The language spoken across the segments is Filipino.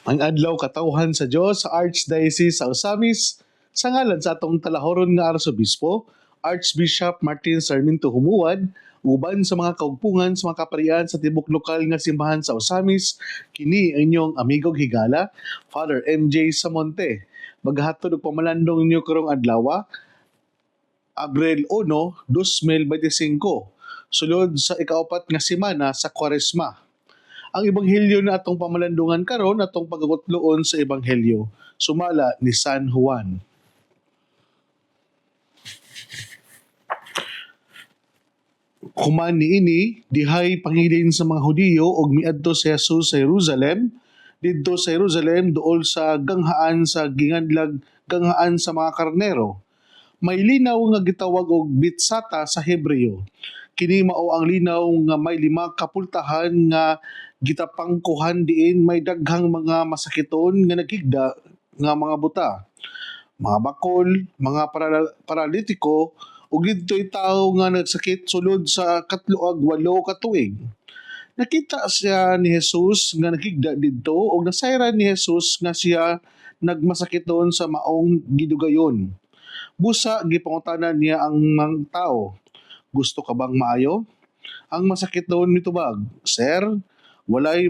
Ang adlaw katawhan sa Dios sa Archdiocese sa Osamis sa ngalan sa atong talahoron nga Arsobispo, Archbishop Martin Sarmiento Humuad, uban sa mga kaugpungan sa mga kaparian sa tibok lokal nga simbahan sa Osamis, kini ang inyong amigong higala, Father MJ Samonte. Maghatod og pamalandong ninyo karong adlaw, Abril 1, 2025, sulod sa ikaapat nga semana sa Kwaresma. Ang ebanghelyo na atong pamalandungan karon atong pagagutloon sa ebanghelyo sumala ni San Juan. Human niini dihay pangilin sa mga Hudiyo og miadto si Jesus sa Jerusalem. Didto sa Jerusalem duol sa ganghaan sa gingadlag ganghaan sa mga karnero. May linaw nga gitawag og Bitsata sa Hebreo. Kini mao ang linaw nga may 5 kapultahan nga gitapangkuhan diin may daghang mga masakiton nga naghigda nga mga buta, mga bakol, mga paralitiko ug didto'y tawo nga nagsakit sulod sa 3 8 ka tuig. Nakita siya ni Jesus nga naghigda didto ug nasayran ni Jesus nga siya nagmasakiton sa maong gidugayon. Busa gipangutanan niya ang mga tao, "Gusto ka bang maayo?" Ang masakiton mitubag, "Sir, walay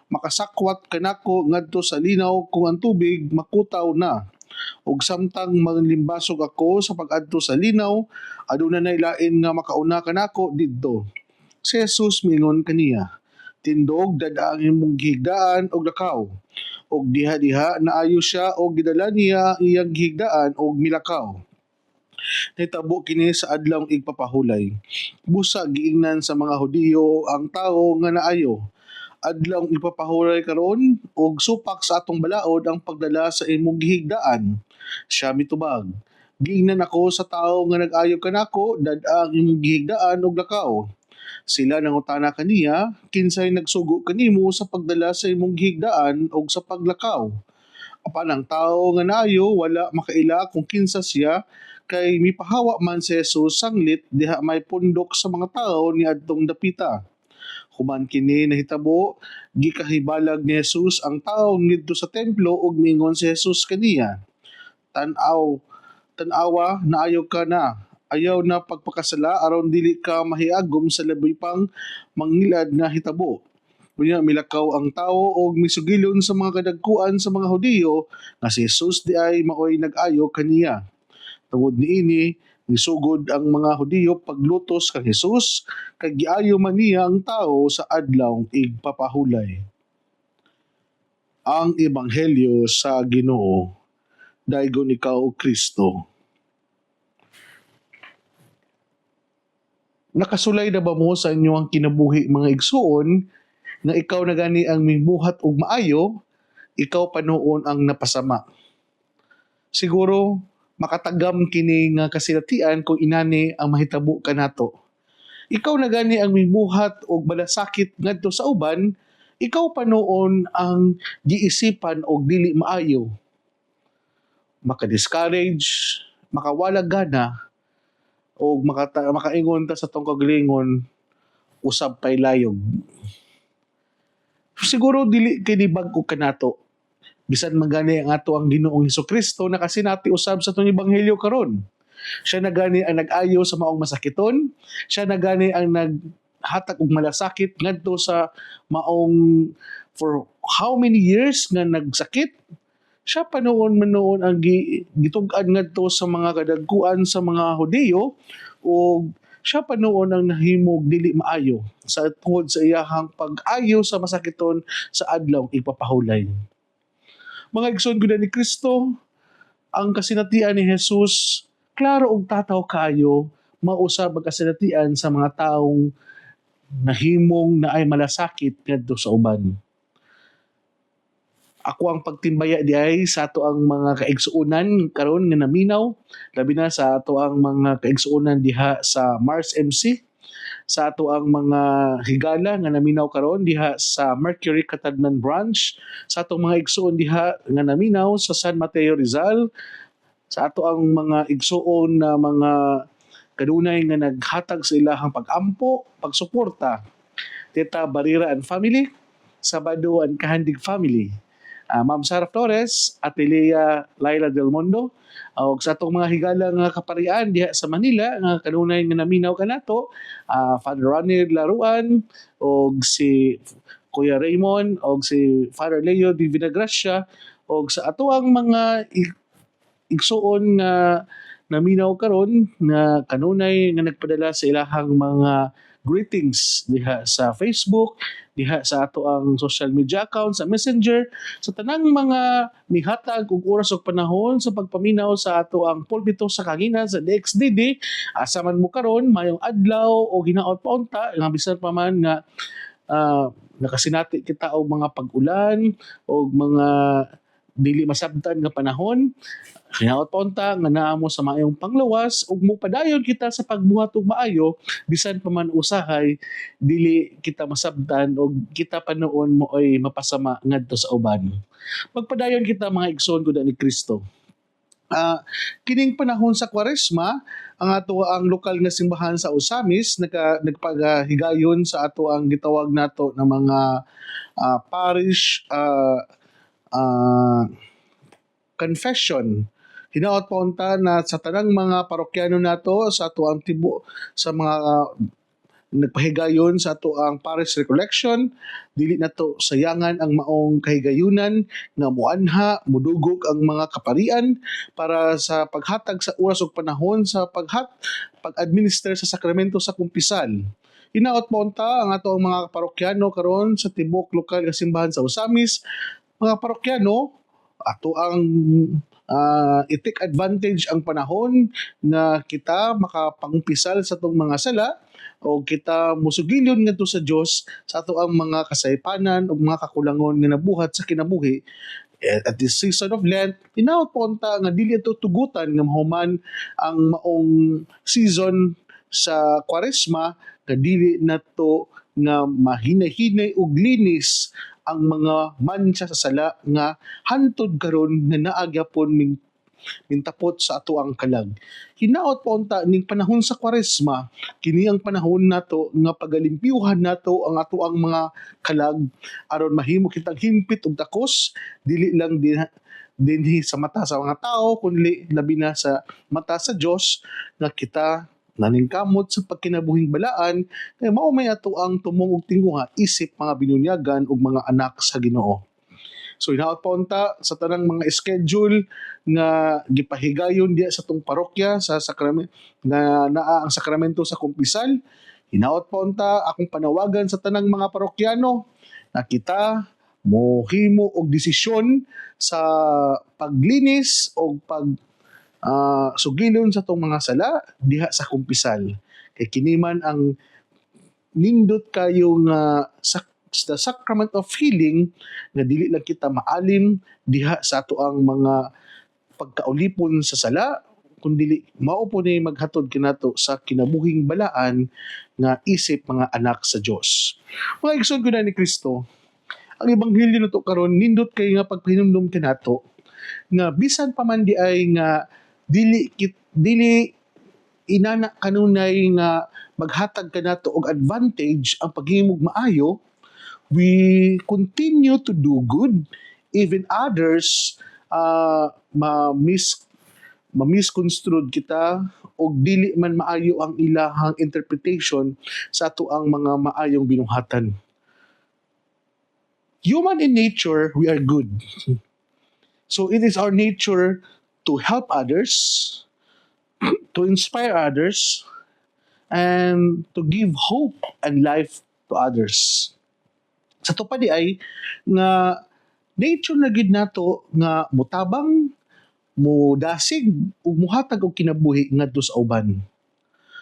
makasakwat kanako ngadto sa linaw kung ang tubig makutaw na. Ug samtang manglimbasog ako sa pag-adto sa linaw, aduna nay lain nga makauna kanako didto." Si Jesus miingon kaniya, "Tindog dad-a ang imong gihigdaan og lakaw." Og diha-diha naayo siya og gidala niya ang iyang gihigdaan og milakaw. Nahitabo kini sa adlawng igpapahulay. Busa giingnan sa mga Hudiyo ang tawo nga naayo. Adlawng igpapahulay karon og supak sa atong balaod ang pagdala sa imong gihigdaan. Siya mitubag, "Giingnan ako sa tawo nga nag-ayo kanako, dad-a ang imong gihigdaan og lakaw." Sila nangutana kaniya, "Kinsay nagsugo kanimo sa pagdala sa imong gihigdaan og sa paglakaw?" Apan ang tawo nga naayo wala makaila kung kinsa siya, kay mipahawa man si Jesus sanglit diha may pundok sa mga tawo niadtong dapita. Human kini nahitabo, gikahibalag ni Jesus ang tawo ngidto sa templo ug miingon si Jesus kaniya, "Tan-aw, tan-awa, naayo ka na. Ayaw na pagpakasala aron dili ka mahiagom sa labi pang mangilad nga hitabo." Unya milakaw ang tawo og misugilon sa mga kadagkuan sa mga Hudiyo nga si Jesus di ay maoy nag-ayo kaniya. Tungod niini, nisugod ang mga Hudiyo paglutos kang Jesus kay giayo man niya ang tawo sa adlawng igpapahulay. Ang ebanghelyo sa Ginoo. Daygon ikaw o Kristo. Nakasulay na ba mo sa inyong kinabuhi mga igsuon nga ikaw na gani ang mibuhat og maayo, ikaw pa noon ang napasama? Siguro makatagam kini nga kasilatian kung inani ang mahitabo kanato. Ikaw na gani ang mibuhat og balasakit ngadto sa uban, ikaw pa noon ang giisipan og dili maayo. Maka-discourage, makawalag gana, o makaingon ta sa tong kagalingon, usab pay layog. Siguro dili kini bag-o kanato. Bisan magani ang ato ang Ginoong Hesukristo nakasinati usab sa tong ebanghelyo karon. Siya na gani ang nag-ayo sa maong masakiton, siya na gani ang naghatag og malasakit ngadto sa maong for how many years nga nagsakit. Siya pa noon ang gitug-an ngadto sa mga kadagkuan sa mga Hudiyo o siya pa noon ang nahimog dili maayo sa tungod sa iyahang pag-ayo sa masakiton sa adlaw igpapahulay. Mga igsoon gud ni Kristo, ang kasinatian ni Jesus klaro og tataw kaayo, mausab ang kasinatian sa mga taong nahimong naay malasakit ngadto sa uban. Ako ang pagtimbaya di ay sa ato ang mga kaigsuonan karon nga naminaw, labi na sa ato ang mga kaigsuonan diha sa Mars MC, sa ato ang mga higala nga naminaw karon diha sa Mercury Catadnan Branch, sa atong mga igsuon diha nga naminaw sa San Mateo Rizal, sa ato ang mga igsuon na mga kanunay nga naghatag sa ilahang pag-ampo, pagsuporta, Tita Barira and family, Sabado and Kahandig family. Ma'am Sara Flores, Ate Lea Laila Del Mundo, og sa atong mga higala nga kaparian diha sa Manila nga kanunay nga naminaw kanato, Father Ronnie Laruan og si Kuya Raymond og si Father Leo Di Vinagracia og sa ato ang mga igsuon nga naminaw karon nga kanunay nga nagpadala sa ilahang mga greetings diha sa Facebook, diha sa ato ang social media account sa Messenger, sa tanang mga mihatag og oras ug panahon sa pagpaminaw sa ato ang pulpito sa Kaginan sa DXDD. Asa man mo karon, mayong adlaw o hinaot pa unta nga bisan pa man nga nakasinati kita og mga pag-ulan o mga dili masabtan nga panahon. Hinaot pa unta nga naa mo sa maayong panglawas ug mopadayon kita sa pagbuhat og maayo bisan pa man usahay dili kita masabtan og kita pa noon mo ay mapasama ngadto sa uban. Magpadayon kita mga igsoon gud ni Kristo. Kining panahon sa Kwaresma, ang ato ang lokal nga simbahan sa Osamis nagpagahigayon sa ato ang gitawag nato na mga parish confession. Hinaot pa unta na sa tanang mga parokyano nato sa ato ang tibo sa mga nagpahigayon sa ato ang parish recollection, dili nato sayangan ang maong kahigayunan nga muanha mudugog ang mga kaparian para sa paghatag sa oras ug panahon sa pag-administer sa sakramento sa kumpisal. Hinaot pa unta ang ato ang mga parokyano karon sa tibok lokal nga simbahan sa Osamis, mga parokyano, ato ang i-take advantage ang panahon na kita makapangpisal sa itong mga sala o kita musugilyon ngadto sa Dios sa ato ang mga kasaypanan o mga kakulangon nga nabuhat sa kinabuhi. At this season of Lent, hinaot pa unta nga dili ito tugutan nga mahuman ang maong season sa Kwaresma nga dili nato nga mahinay-hinay og linis ang mga mancha sa sala nga hantod karon nga naa gyapon mintapot sa ato ang kalag. Hinaot pa unta ning panahon sa Kwaresma, kini ang panahon nato nga pagalimpyuhan nato ang ato ang mga kalag aron mahimo kitang himpit og takos dili lang dinhi sa mata sa mga tao kundi labi na sa mata sa Dios nga kita naningkamot sa pagkinabuhing balaan kay mao may ato ang tumong og tingguha isip mga binunyagan ug mga anak sa Ginoo. So hinaot pa unta sa tanang mga schedule nga gipahigayon diya sa tong parokya sa sakramento nga naa ang sakramento sa kumpisal. Hinaot pa unta akong panawagan sa tanang mga parokyano na kita mohimo og desisyon sa paglinis o sugilon sa tong mga sala diha sa kumpisal. Kay kini man ang nindot kayo nga the sacrament of healing nga dili lang kita maalim diha sa ato ang mga pagkaulipon sa sala kundi mao po ni maghatod kinato sa kinabuhing balaan nga isip mga anak sa Dios. Mga igsoon ko na ni Kristo, ang ebanghelyo nato karon nindot kay nga pagpahinumdom kanato nga bisan pa man di ay nga dili inana kanunay nga maghatag kanato og advantage ang paghimog maayo, we continue to do good even others ma-misconstrued kita og dili man maayo ang ilahang interpretation sa ato ang mga maayong binuhatan. Human in nature, we are good. So it is our nature to help others, to inspire others, and to give hope and life to others. Sa to pa di ay nga nature na gid nato nga mutabang, mudasig ug muhatag og kinabuhi ngadto sa uban.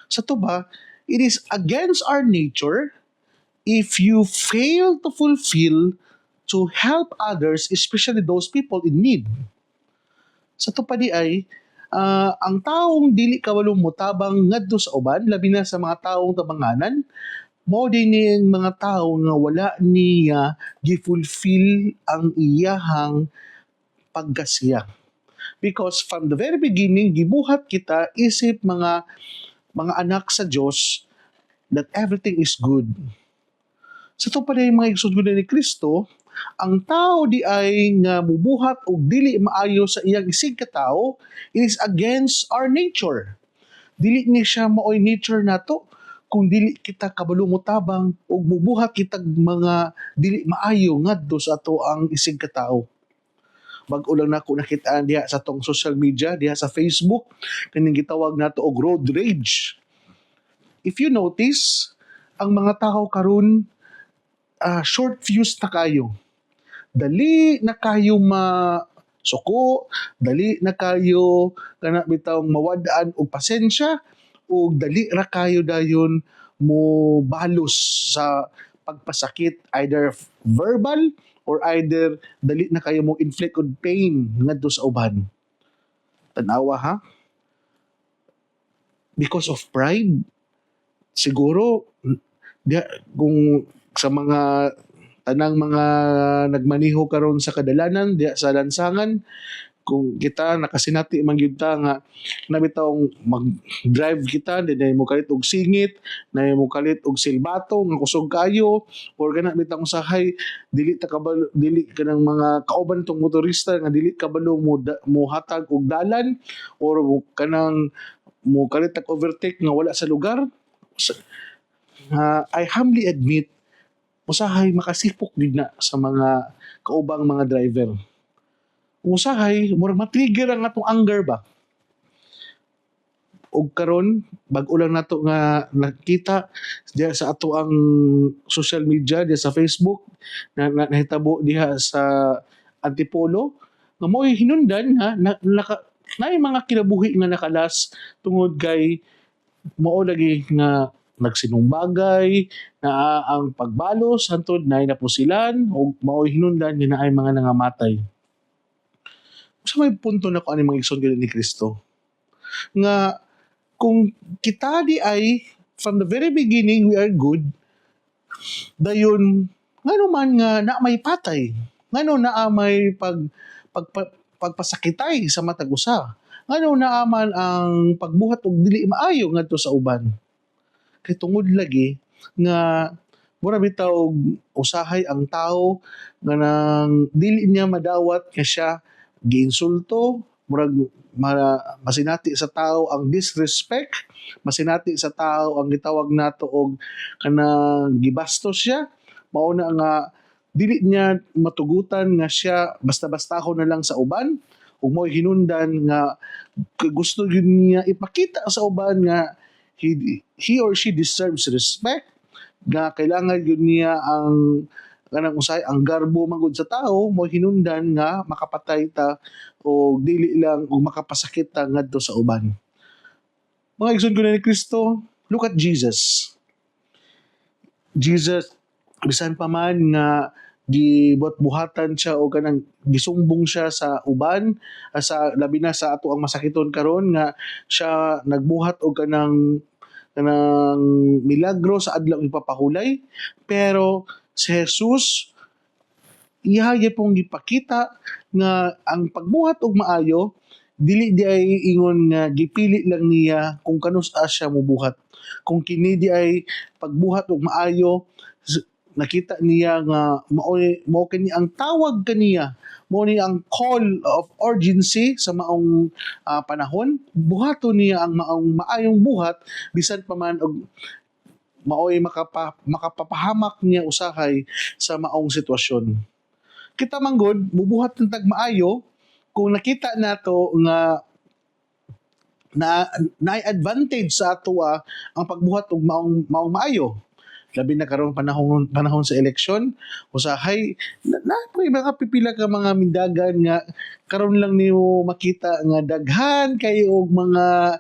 Sa to ba, it is against our nature if you fail to fulfill to help others, especially those people in need. Sa to pa di ay ang taong dili kawalong mutabang ngadto sa uban, labi na sa mga taong tabanganan, mao din ning mga tao nga wala niya gifulfill ang iyahang pagkasiya. Because from the very beginning gibuhat kita isip mga anak sa Dios that everything is good. Sa to pa yung mga igsoon ni Kristo, ang tao di ay nga mubuhat og dili maayo sa iyang isig katao, it is against our nature. Dili ni siya maoy nature nato kung dili kita kabalo motabang og mubuhat kitag mga dili maayo ngadto sa ato ang isig katao. Bag-o lang nako nakitaan diha sa tong social media, diha sa Facebook, kaning gitawag nato og road rage. If you notice, ang mga tao karon short fuse na kayo. Dali na kayo suko, dali na kayo kana bitawng mawadaan og pasensya, ug dali ra kayo dayon mo balos sa pagpasakit, either verbal or either dali na kayo mo inflict og pain ngadto sa uban. Tanawa ha? Because of pride, siguro kung sa mga tanang mga nagmaniho karon sa kadalanan diya sa lansangan, kung kita nakasinati man gyud ta nga nabitawng mag-drive kita dinay mo kalit og singit, nay mo kalit og silbato nga kusog kayo, or kana bitang usahay dili ta kabalo, dili kanang mga kauban tong motorista nga dili kabalo mo hatag og dalan, or kanang mo kalit tag overtake nga wala sa lugar. I humbly admit, usahay makasipok din na sa mga kaubang mga driver. Usahay, murag matrigger ang atong anger ba? Og karon bag-o lang nato nga nakita diha sa ato ang social media, diha sa Facebook, nahitabo diha sa Antipolo, nga mo'y hinundan nga na mga kinabuhi nga nakalas tungod kay mao lagi nga nagsinumbagay na ang pagbalos hantod na napusilan o mao'y hinundan nga naay mga nangamatay. Sa may punto na ko ani mga igsoon ni Kristo nga kung kita di ay from the very beginning we are good, dayon ngano man nga na may patay, ngano na may pagpasakitay sa matag usa, ngano na man ang pagbuhat og dili maayo ngadto sa uban. Kay tungod lagi nga mura bitaw usahay ang tao nga nang dili niya madawat nga siya giinsulto, murag masinati sa tao ang disrespect, masinati sa tao ang gitawag nato og kanang gibastos siya, mao na nga dili niya matugutan nga siya basta-bastahon na lang sa uban, ug mo'y hinundan nga gusto gyud niya ipakita sa uban nga he or she deserves respect, nga kailangan yun niya ang kanang usay ang garbo magud sa tao, mo hinundan nga makapatay ta o dili lang o makapasakit ta ngadto sa uban. Mga igsoon ko ni Kristo, look at Jesus. Jesus, bisan pa man nga gibot-buhatan siya o kanang gisumbong siya sa uban, sa labi na sa ato ang masakiton karon nga siya nagbuhat og kanang milagro sa adlaw ipapahulay, pero si Jesus iya pong gipakita nga ang pagbuhat og maayo dili di ay ingon nga gipili lang niya kung kanus siya mobuhat. Kung kini di ay pagbuhat og maayo, nakita niya nga mao kini ang tawag kaniya, mao ni ang call of urgency sa maong panahon. Buhaton niya ang maong maayong buhat bisan pa man og maoy makapapahamak niya usahay sa maong sitwasyon. Kita manggod mubuhat ng tag maayo kung nakita nato nga na advantage sa ato ang pagbuhat og maong maayo. Labi na karon panahon sa eleksyon, usahay na mga pipila ka mga mindagan nga karon lang niyo makita nga daghan kayo og mga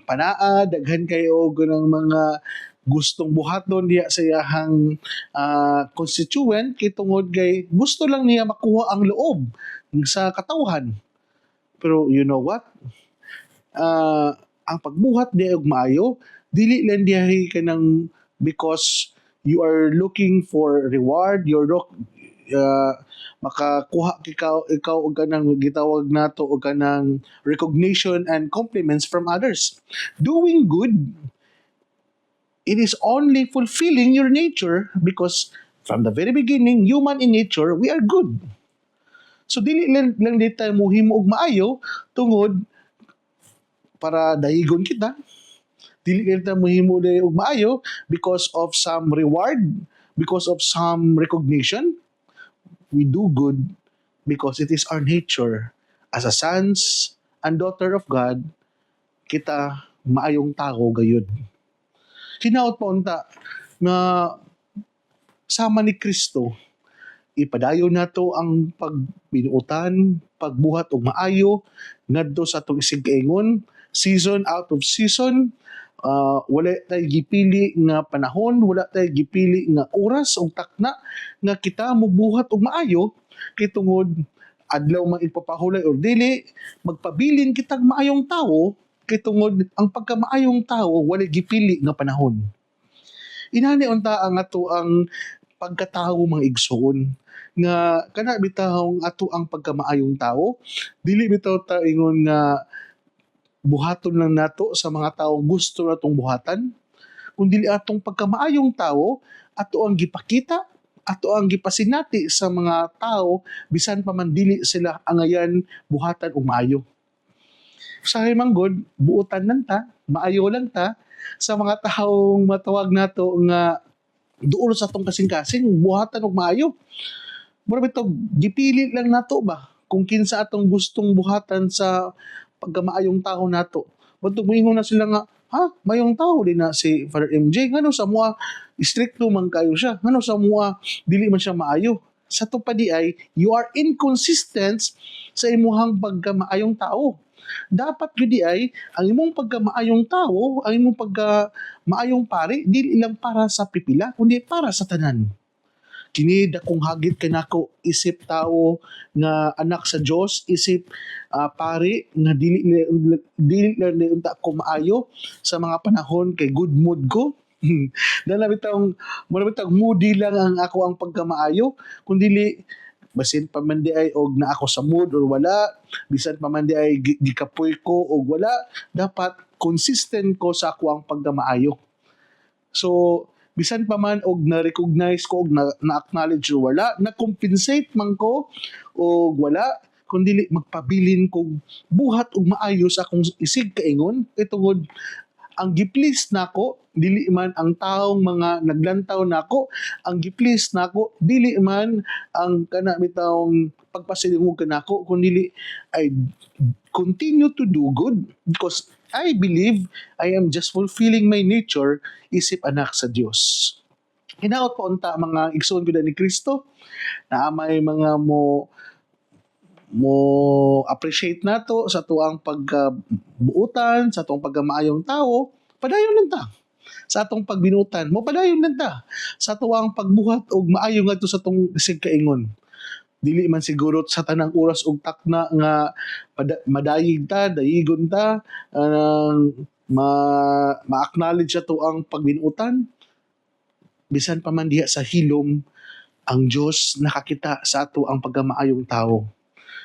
panaa, daghan kayo og ng mga gustong buhaton diya sa iyahang constituent kay tungod kay gusto lang niya makuha ang loob sa katawhan. Pero you know what? Ang pagbuhat di og maayo dili lang dihay kanang because you are looking for reward, makakuha ikaw og kanang gitawag nato og kanang recognition and compliments from others. Doing good It is only fulfilling your nature because from the very beginning, human in nature, we are good. So dili lang di tayo muhimo og maayo tungod para dahigon kita. Dili lang tayo muhimo og maayo because of some reward, because of some recognition. We do good because it is our nature. As a sons and daughter of God, kita maayong tao gayud. Hinaot pa unta nga sama ni Kristo, ipadayon nato ang pagbinuotan, pagbuhat og maayo ngadto sa atong isig kaingon, season out of season. Wala tayo gipili nga panahon, wala tayo gipili nga oras o takna nga kita mubuhat og maayo kay tungod adlaw man ipapahulay or dili, magpabilin kitag maayong tao kay tungod ang pagkamaayong tao wala gipili nga panahon. Inani unta ang ato ang pagkatao mga igsoon nga kana bitaw ato ang pagkamaayong tao, dili bitaw ta ingon nga buhaton lang nato sa mga taong gusto natong buhatan, kundi atong pagkamaayong tao ato ang gipakita, ato ang gipasinati sa mga tao bisan pa man dili sila angayan buhatan og maayo. Usahay man gud, buotan lang ta, maayo lang ta sa mga taong matawag nato nga duol sa atong kasing-kasing buhatan og maayo. Mura bitaw gipili lang nato ba kung kinsa atong gustong buhatan sa pagkamaayong tao nato. Bantog moingon na sila nga, mayong tao din na si Father MJ. Ngano sa mua stricto man kayo siya. Ngano sa mua dili man siya maayo. Sa to pa di ay you are inconsistent sa imuhang pagkamaayong tao. Dapat gyud ay ang imong pagkamaayong tao, ang imong pagkamaayong pari dili lang para sa pipila kundi para sa tanan. Kini dakong hagit kanako isip tao nga anak sa Dios, isip pari nga dili lang unta ko maayo sa mga panahon kay good mood ko. Dala bitang moody lang ang ako ang pagkamaayo kundi basin pa man di ay og na ako sa mood or wala, bisan pa man di ay gikapoy ko og wala, dapat consistent ko sa ako ang pagkamaayo. So bisan pa man og na-recognize ko og na-acknowledge or wala, na-compensate man ko og wala, kundi magpabilin kog buhat og maayo sa akong isig kaingon itungod ang giplease nako dili man ang taong mga naglantaw nako, ang giplease nako dili man ang kana bitawng pagpasilingog kanako kundi I continue to do good because I believe I am just fulfilling my nature isip anak sa Dios. Hinaot pa unta mga igsoon ko ni Kristo na may mga mo appreciate nato sa tuang pagbuutan, sa tuang pagkamaayong tao, padayon lang ta. Sa atong pagbinutan, mo padayon lang ta. Sa tuang pagbuhat og maayo ngadto sa atong isig kaingon. Dili man siguro sa tanang oras og takna nga madayig ta, dayigon ta, ma-acknowledge ato ang pagbinutan. Bisan pa man diha sa hilom, ang Dios nakakita sa ato ang pagkamaayong tao.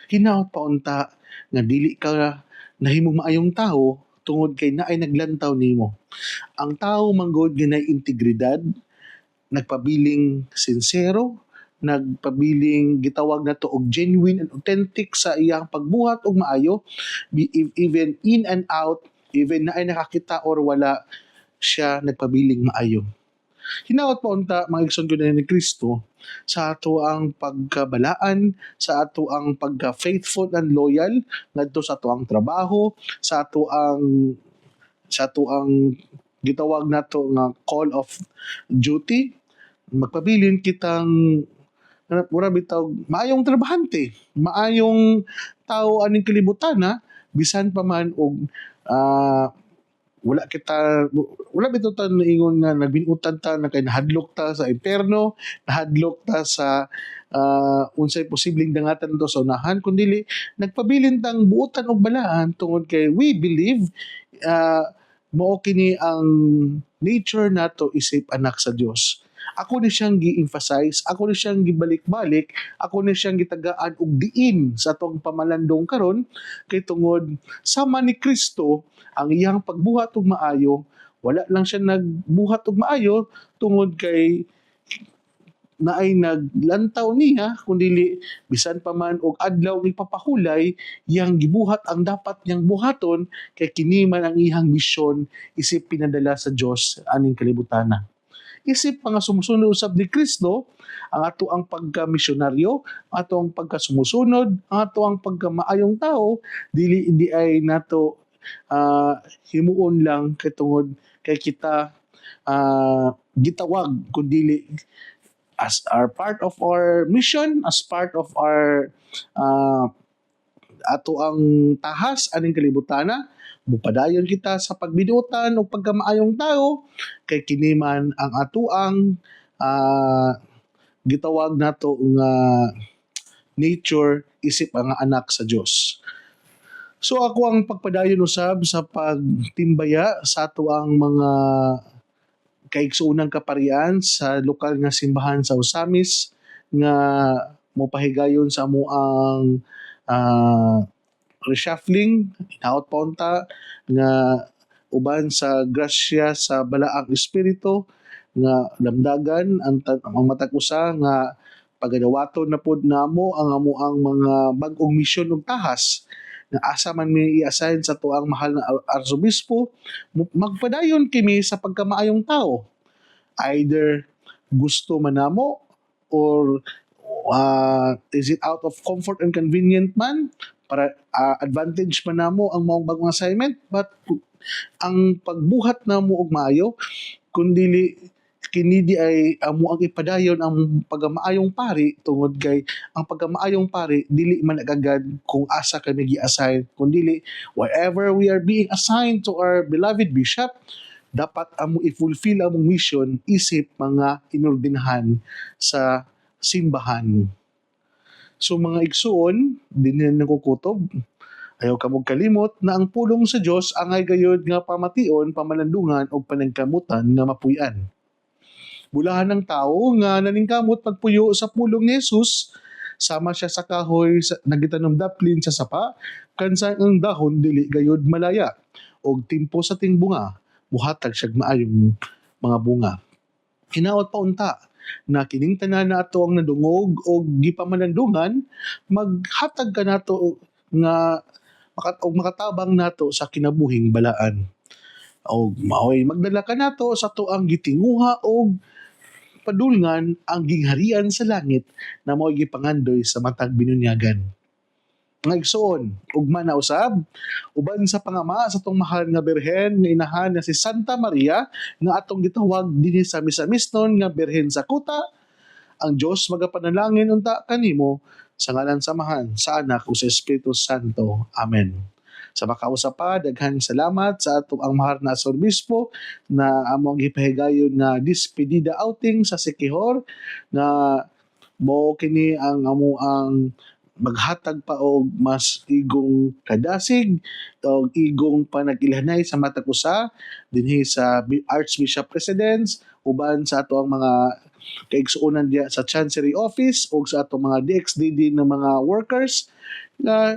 Hinaot pa unta nga dili ka nahimong maayong tao tungod kay naay naglantaw nimo. Ang tao manggod nga naay integridad, nagpabiling sincero, nagpabiling gitawag nato og genuine and authentic sa iyang pagbuhat og maayo, even in and out, even naay nakakita or wala, siya nagpabiling maayo. Hinaot pa unta mga igsoon ko ni Kristo sa ato ang pagkabalaan, sa ato ang pagka-faithful and loyal ngadto sa ato ang trabaho, sa ato ang gitawag nato nga call of duty. Magpabilin kitang mura bitaw maayong trabahante, maayong tao aning kalibutan bisan pa man og wala bitaw ta ingon nga nagbinutan ta na kay nahadlok ta sa impierno, nahadlok ta sa unsay posibleng dangatan to sa unahan, kundi nagpabilin tang buotan og balaan tungod kay we believe mao kini ang nature nato isip anak sa Dios. Ako ni siyang gi-emphasize, ako ni siyang gibalik-balik, ako ni siyang gitagaan og diin sa atong pamalandong karon kay tungod sama ni Kristo ang iyang pagbuhat og maayo, wala lang siya nagbuhat og maayo tungod kay na ay naglantaw niya kundili bisan pa man og adlaw ni papahulay yang gibuhat ang dapat niyang buhaton kay kini man ang ihang misyon isip pinadala sa Dios aning kalibutana. Isip mga sumusunod usab ni Kristo ang ato ang pagka-misyonaryo, ato ang pagkasumusunod, ang ato ang pagkamaayong tao, dili di ay nato himuon lang katungod kay kita gitawag kundili as our part of our mission, as part of our ato ang tahas aning kalibutana, mupadayon kita sa pagbidutan o pagkamaayong tao kay kini man ang atuang gitawag nato nga nature isip ang anak sa Dios. So ako ang pagpadayon usab sa pagtimbaya sa ato ang mga kaigsuunang kaparian sa lokal nga simbahan sa Usamis nga mopahigayon sa amoang reshuffling, hinaot pa unta nga uban sa grasya sa balaang espiritu nga lamdagan ang matag usa nga pagadawaton na pod namo ang amoang mga bag-ong misyon ug tahas na asa man may i-assign sa tuang mahal na arsobispo, magpadayon kimi sa pagkamaayong tao. Either gusto man namo or is it out of comfort and convenient man para advantage man namo ang maong bagong assignment, but ang pagbuhat namo og maayo kundili kini di ay amo ang ipadayon ang pagamaayong pari tungod kay ang pagamaayong pari dili man agad kung asa kami gi-assign kundili wherever we are being assigned to our beloved bishop dapat amo i-fulfill among mission isip mga inordinahan sa simbahan. So mga igsuon dinhi nakukutob, ayaw ka mong kalimot na ang pulong sa Dios angay gayud nga pamation, pamalandungan o panagkamutan nga mapuy-an. Bulahan ng tao nga naningkamot pagpuyo sa pulong ni Jesus, sama siya sa kahoy nagitanom daplin sa sapa, kansa ang dahon dili gayud malaya, og timpo sa ting bunga, muhatag siya maayong mga bunga. Hinaot pa unta na kining tanan na ato ang nadungog o gipamalandungan, maghatag ka nato nga makatabang nato sa kinabuhing balaan. O maoy magdala ka nato sa tuang gitinguha og padulngan ang gingharian sa langit na mao'y gipangandoy sa matag binunyagan. Nga igsoon, ugma na usab, uban sa pangama sa tong mahal nga berhen nga inahan na si Santa Maria nga atong gitawag dinhi sa misamisnon nga berhen sa kuta, ang Dios magapanalangin unta kanimo sa ngalan samahan sa anak ug sa Espiritu Santo. Amen. Sa makausa pa, daghang salamat sa ato ang mahal na Arsobispo na among gipahigayon nga despedida outing sa Siquijor na mo kini ang amo ang maghatag pa og mas igong kadasig o igong panag-ilhanay sa matag usa dinhi sa Archbishop Residence uban sa ato ang mga kaigsuonan diya sa Chancery Office o sa ato mga DXDD na mga workers na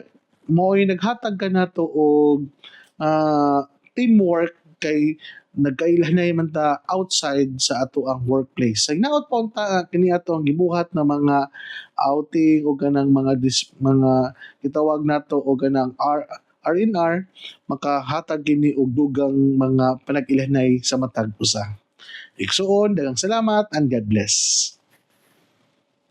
mo'y naghatag ka nato og teamwork kay nagkailhanay man ta outside sa ato ang workplace. Sa hinaot pa unta kini ato ang gibuhat na mga outing o ganang mga gitawag nato o ganang R&R makahatag kini og dugang mga panag-ilhanay sa matag usa. Igsuon, daghang salamat and God bless.